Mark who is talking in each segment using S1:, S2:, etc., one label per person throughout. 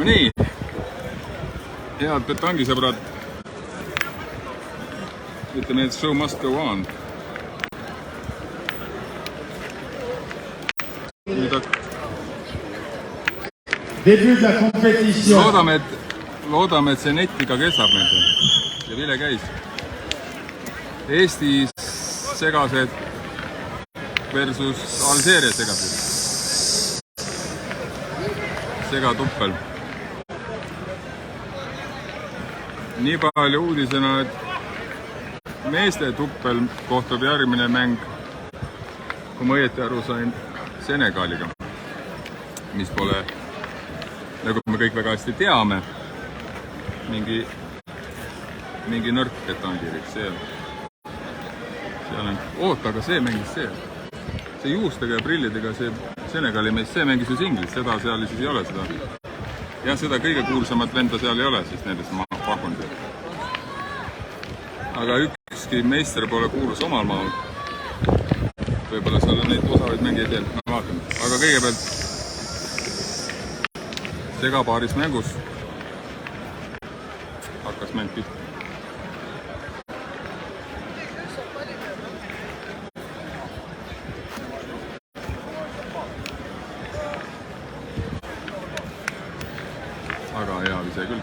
S1: No nii, head petangisõbrad, ütleme, et show must go on. Loodame, et see net ikka kestab meil ja vile käis. Eesti segased versus Alžeeria segased. Segatuppel. Nii palju uudisena, et meeste tuppel kohtub järgmine mäng, kui ma õieti aru sain, Senegaliga, mis pole, nagu me kõik väga hästi teame, mingi nõrk petangirik, see on, aga see mängis see juustega ja prillidega, see Senegali mees, see mängis ju singlis, seda seal siis ei ole seda. Ja seda kõige kuulsamat venda seal ei ole, siis nendest ma pakun teile. Aga ükski meister pole kuulus omal maal. Võib-olla seal on neid osavaid mängijaid veel, ma vaatan. Aga kõigepealt segapaaris mängus hakkas mäng pihta. Aga hea vise küll.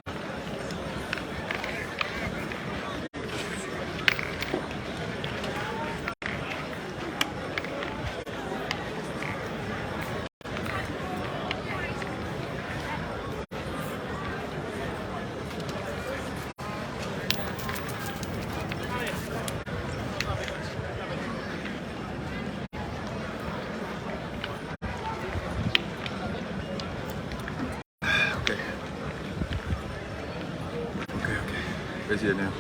S1: Vesi on hea.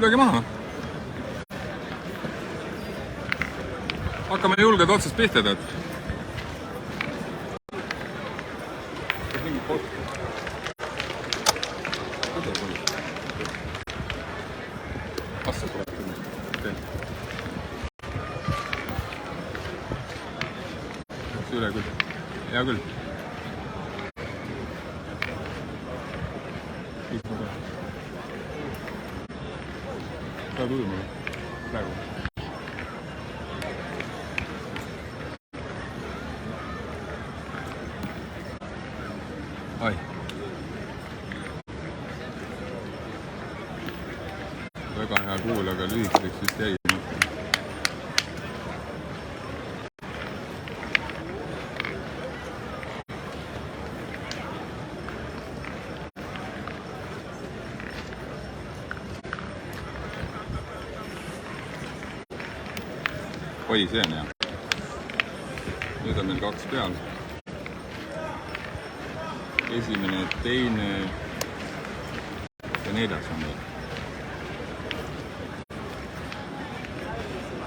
S1: Lööge maha. Hakkame julged otsast pihta, tead. Üle küll. Hea küll. Ka tuju mulle. Praegu. Ai. Väga hea kuul, aga lühikeseks vist jäi. Oi, see on hea. Nüüd on meil 2 peal. Esimene, teine ja 4. on meil.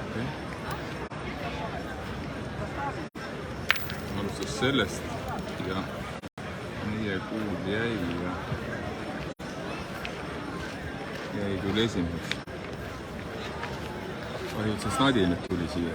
S1: Okay. Alustas sellest ja meie kuul jäi küll esimeseks. Kahjuks see snadi nüüd tuli siia.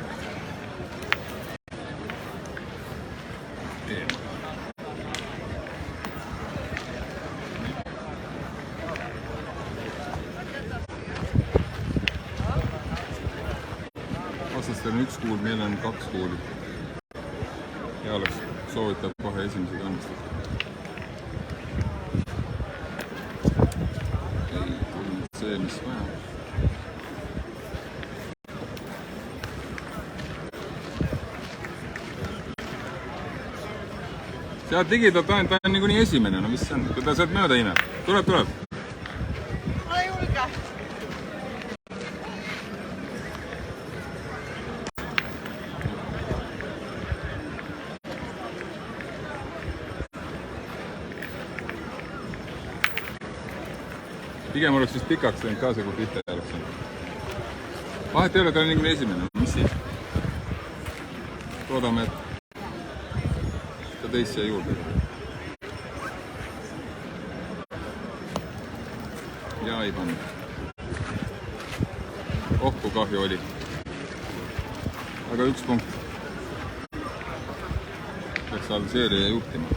S1: Vastastel on 1 kuul, meil on 2 kuuli. Ja oleks soovitab kohe esimesed õnnestada. Ei tulnud see, mis vaja. Sealt digidalt ta on niikuinii esimene, no mis see on, kui ta sealt mööda imeb. Tuleb.
S2: Ole julge.
S1: Pigem oleks vist pikaks läinud ka see, kui pihta oleks. Vahet ei ole, ta on niikuinii esimene, mis siis? Loodame, et teist siia juurde. Ja ei pannud. Oh, kui kahju oli. Aga 1 punkt. Peaks all seeria juhtima.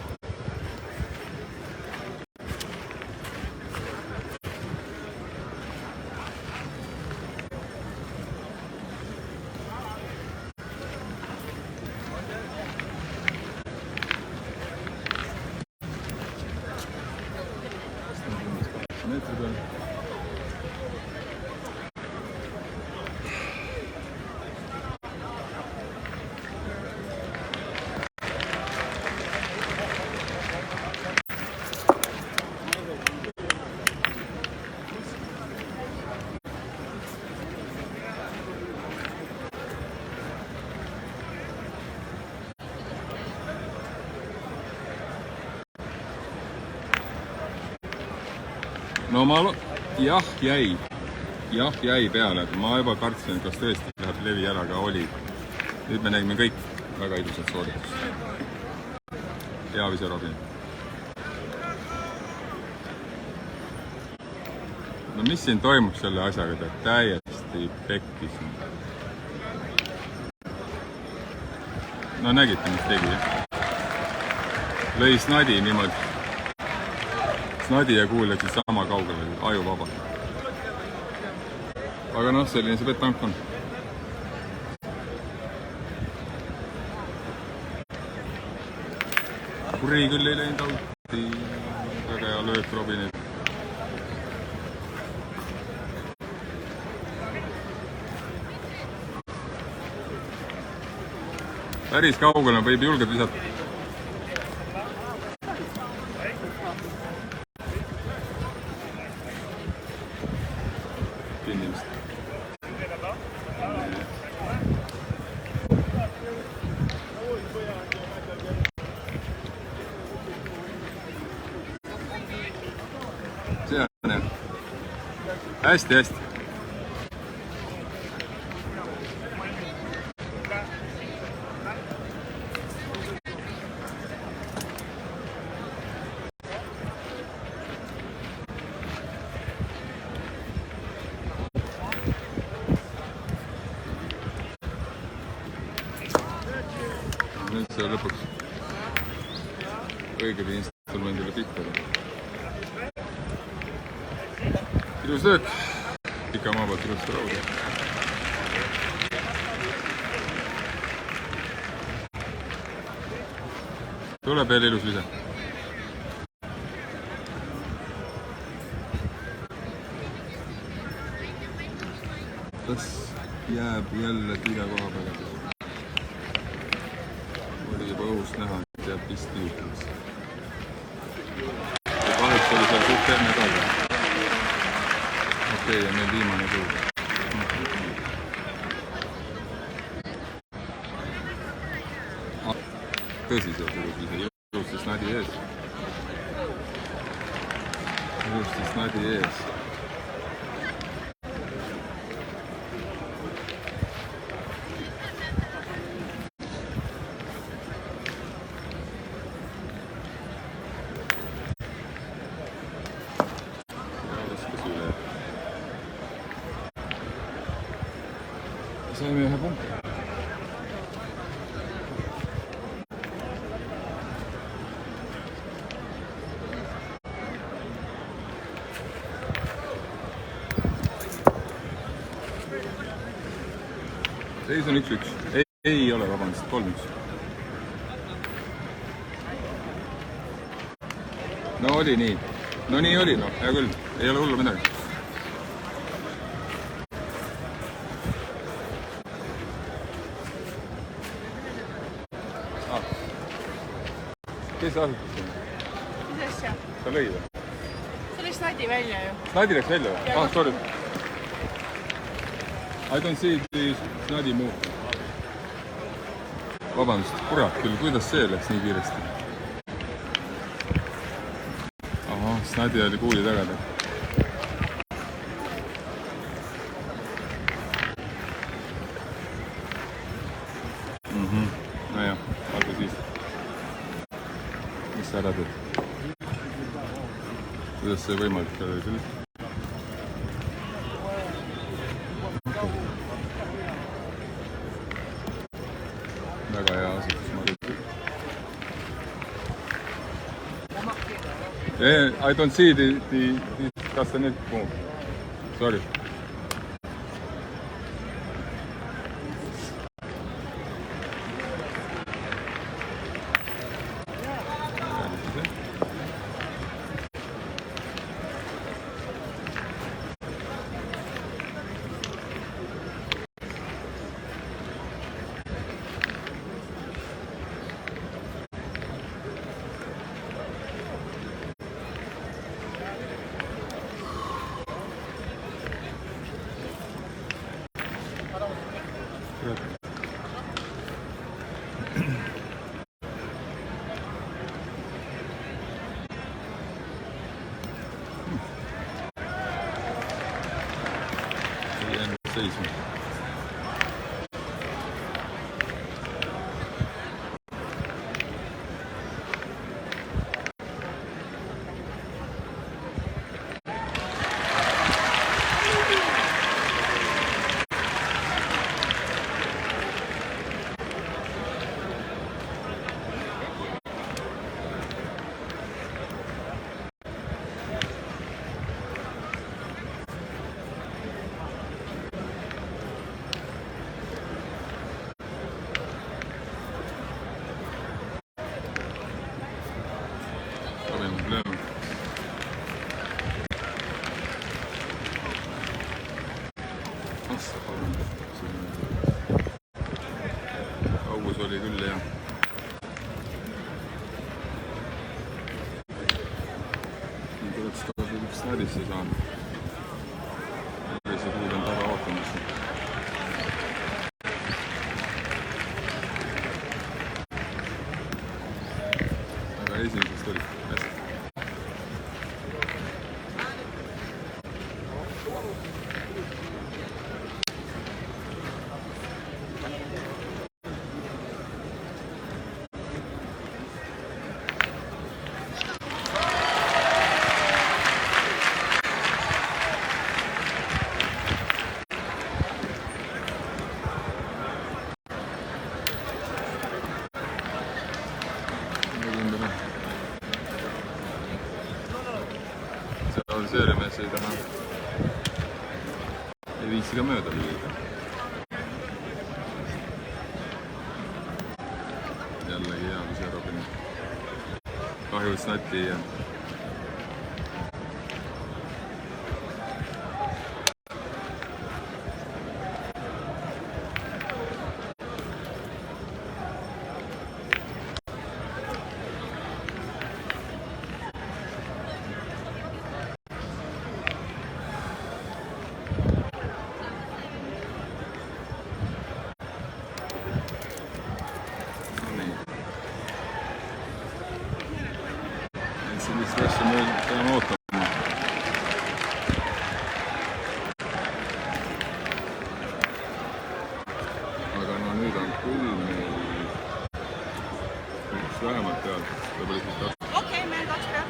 S1: Meetri peal. No jah jäi peale, et ma juba kartsin, kas tõesti läheb levi ära, aga oli. Nüüd me nägime kõik väga ilusat sooritust. Hea vise Robin. No mis siin toimub selle asjaga, ta täiesti pekkis. No nägite, mis tegi. Lõi snadi niimoodi. Snadi ja kuul läksid sama kaugele, aju vaba. Aga noh, selline see petank on. Kuri küll ei läinud auti. Väga hea löök Robinit. Päris kaugele võib julgelt visata. Kinnimist. See on jah. Hästi. Nüüd see lõpuks õigele instrumendile pikale. Ilus löök. Pika maa pealt ilusti rauda. Tuleb veel ilus vise. Kas jääb jälle tühja koha peale? Oli juba õhust näha, et jääb vist liikumis. Ja kahjuks oli seal suht enne taga. Okei, ja meil viimane suur. Tõsiselt ilus ise. Ilusti snadi ees. Ilusti snadi ees. Saime ühe punkti. Seis on 1-1. Ei ole, vabandust, 3-1. No oli nii. No nii oli, no. Hea küll. Ei ole hullu midagi. Kes asutas siin?
S2: Mis asja?
S1: Sa lõi või?
S2: See oli snadi välja ju.
S1: Snadi läks välja või? Ah, sorry. I don't see the snadi move. Vabandust, kurat küll, kuidas see läks nii kiiresti? Aha, snadi oli kuuli tagada. Nojah, vaata siis. Mis sa ära teed? Kuidas see võimalik oli küll? Okay. I don't see the castanet move. Sorry. Seisma. Augus oli küll jah. Nüüd oleks ka üks närisse saanud. See kuud on taga vaatamas. Aga esimesest oli hästi. Seeremees ei taha. Ei viitsi ka mööda lüüda. Jällegi hea, kui see Robin. Kahju, et snatti ei jää. Sellist asja me peame ootama. Aga no nüüd on küll meil üks vähemalt peal.
S2: Okei, meil 2 peal.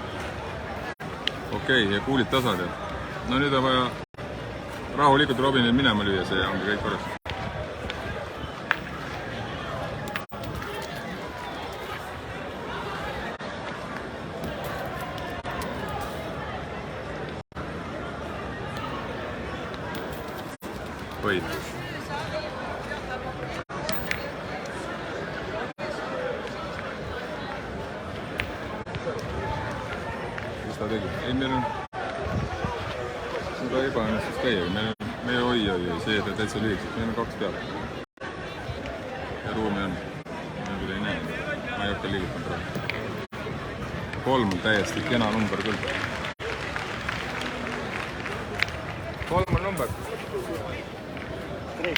S1: Okei, ja kuulid tasa tead. No nüüd on vaja rahulikult Robinil minema lüüa, see ongi kõik korras. Võid. Mis ta tegi? Ei, meil on seda ebaõnnestus täiega. Me oi, see ta täitsa lühikselt. Meil on 2 pealt. Ja ruumi on. Ma küll ei näe. Ma ei hakka liigutama praegu. 3 on täiesti kena number küll. 3 on number. 3.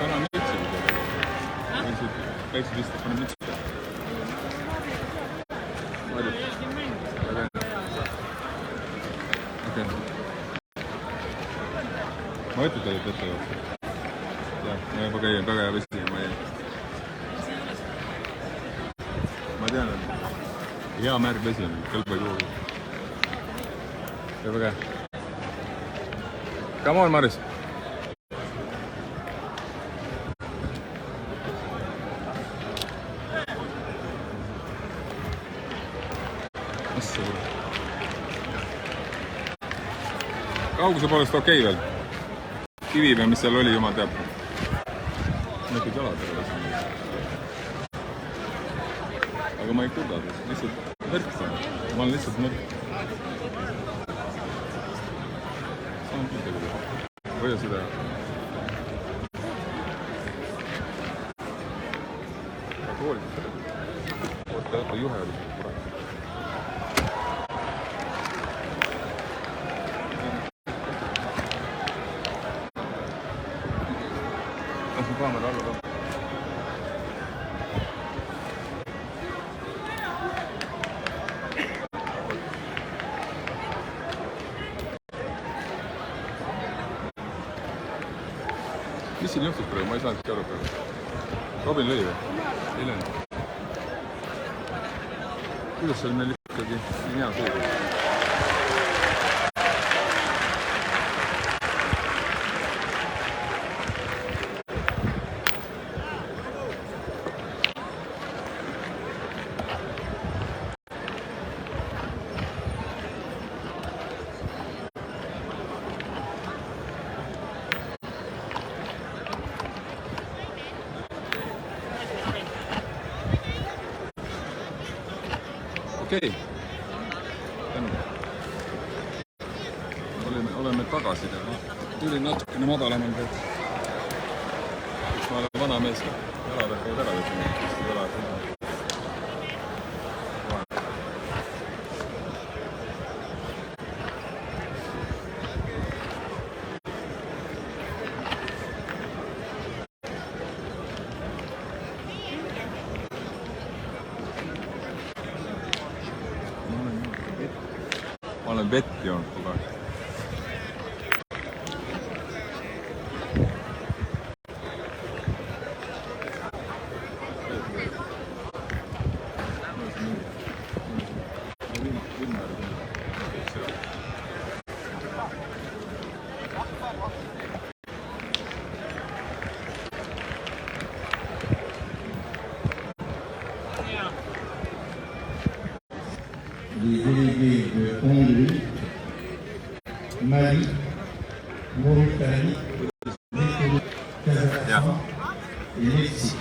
S1: Täna mütsi väiksed vist paneb mütsi peale. Okei. Ma ütlen teile ette jooksul. Jah, ma juba käin väga hea vesi ja ma ei... Ma tean, et hea märg vesi on, kõlba juurde. Ja väga hea. Come on, Maris. Kauguse poolest okei veel. Kivipea, mis seal oli, jumal teab. Näpid jalad ära siin. Aga ma ei kurda, lihtsalt nõrk saan. Ma olen lihtsalt nõrk. Saan küll teha. Hoia seda. Oota, juhe oli kurat. Lasin kaamera alla ka. Mis siin juhtus praegu? Ma ei saanud aru praegu. Robin lõi või? Ei lõinud. Kuidas seal meil ikkagi nii hea seegi? Okei. Oleme tagasi teha. Tulin natukene madalamal pealt. Ma olen vana mees ka. Jalad hakkavad ära võtma. Ma olen vett joonud kogu aeg.
S3: Les délégués de Hongrie, Mali, Mauritanie, Kazakhstan et Mexique.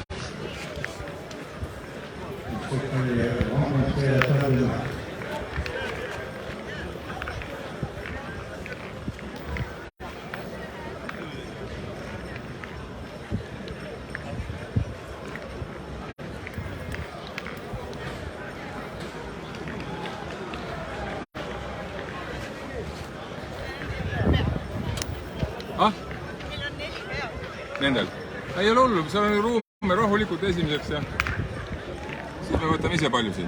S3: Il faut qu'on les rencontre à la table de marque.
S1: Ah? Nendel. Ei ole hullu, seal on ruume rahulikult esimeseks ja siis me võtame ise palju siin.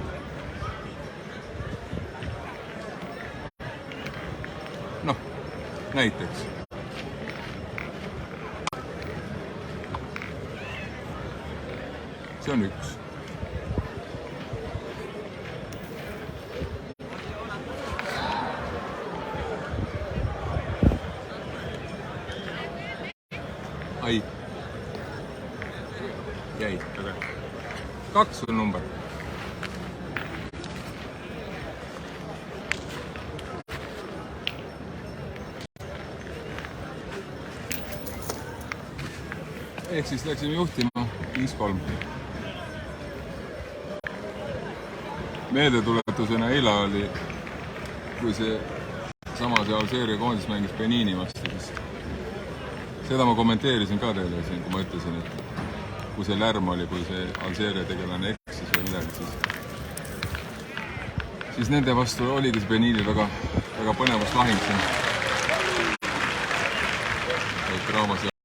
S1: Noh, näiteks. See on üks. Ai. Jäi, aga 2 on number. Ehk siis läksime juhtima 5-3. Meeldetuletusena eile oli, kui see sama see Alžeeria koondis mängis Benini vastu, siis seda ma kommenteerisin ka teile siin, kui ma ütlesin, et kui see lärm oli, kui see Alžeeria tegelane eksis või midagi, siis nende vastu oligi see Benini väga põnevas lahing siin. Draamas